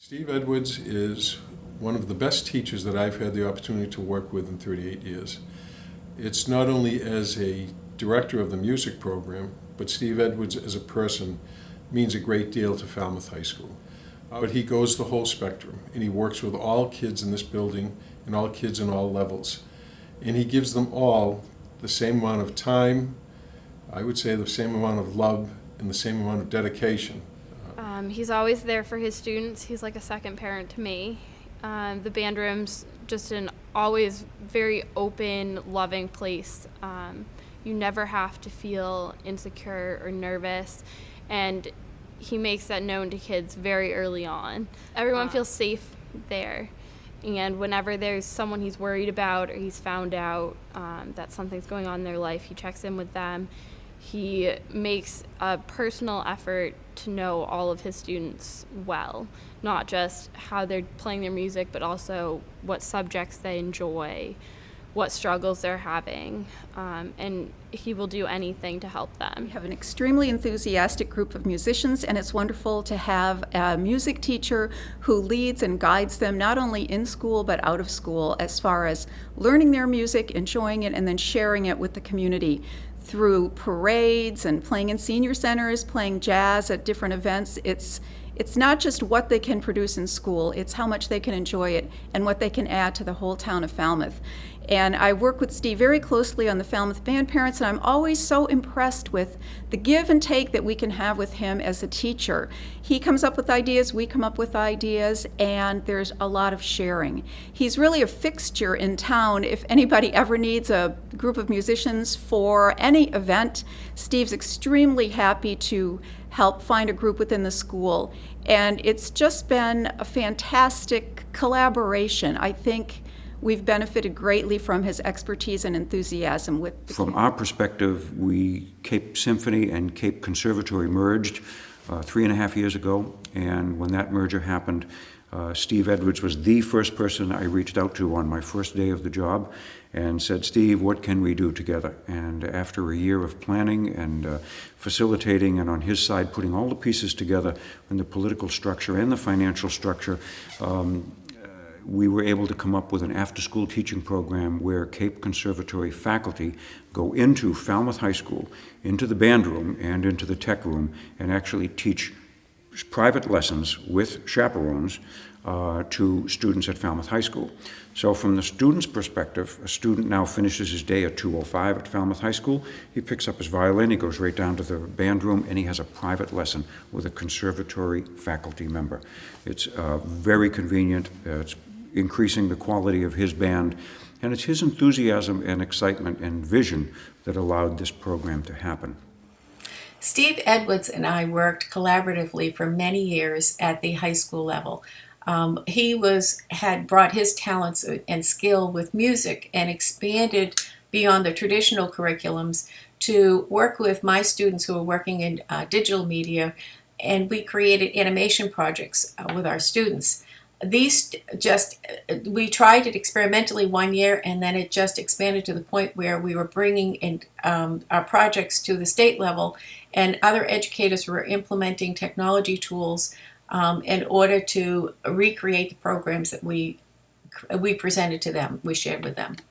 Steve Edwards is one of the best teachers that I've had the opportunity to work with in 38 years. It's not only as a director of the music program, but Steve Edwards as a person means a great deal to Falmouth High School. But he goes the whole spectrum, and he works with all kids in this building and all kids in all levels. And he gives them all the same amount of time, I would say the same amount of love and the same amount of dedication. He's always there for his students. He's like a second parent to me. The band room's just an always very open, loving place. You never have to feel insecure or nervous, and he makes that known to kids very early on. Everyone feels safe there, and whenever there's someone he's worried about or he's found out that something's going on in their life, he checks in with them. He makes a personal effort to know all of his students well, not just how they're playing their music, but also what subjects they enjoy, what struggles they're having, and he will do anything to help them. We have an extremely enthusiastic group of musicians, and it's wonderful to have a music teacher who leads and guides them not only in school but out of school as far as learning their music, enjoying it, and then sharing it with the community through parades and playing in senior centers, playing jazz at different events. It's not just what they can produce in school, it's how much they can enjoy it and what they can add to the whole town of Falmouth. And I work with Steve very closely on the Falmouth Band Parents, and I'm always so impressed with the give and take that we can have with him as a teacher. He comes up with ideas, we come up with ideas, and there's a lot of sharing. He's really a fixture in town. If anybody ever needs a group of musicians for any event, Steve's extremely happy to help find a group within the school. And it's just been a fantastic collaboration. I think we've benefited greatly from his expertise and enthusiasm with the From our perspective, Cape Symphony and Cape Conservatory merged 3.5 years ago, and when that merger happened, Steve Edwards was the first person I reached out to on my first day of the job and said, "Steve, what can we do together?" And after a year of planning and facilitating, and on his side putting all the pieces together in the political structure and the financial structure, we were able to come up with an after-school teaching program where Cape Conservatory faculty go into Falmouth High School, into the band room and into the tech room, and actually teach private lessons with chaperones to students at Falmouth High School. So from the student's perspective, a student now finishes his day at 2:05 at Falmouth High School. He picks up his violin, he goes right down to the band room, and he has a private lesson with a conservatory faculty member. It's very convenient. It's increasing the quality of his band, and it's his enthusiasm and excitement and vision that allowed this program to happen. Steve Edwards and I worked collaboratively for many years at the high school level. He had brought his talents and skill with music and expanded beyond the traditional curriculums to work with my students who were working in digital media, and we created animation projects with our students. We tried it experimentally 1 year, and then it just expanded to the point where we were bringing in our projects to the state level, and other educators were implementing technology tools in order to recreate the programs that we presented to them, we shared with them.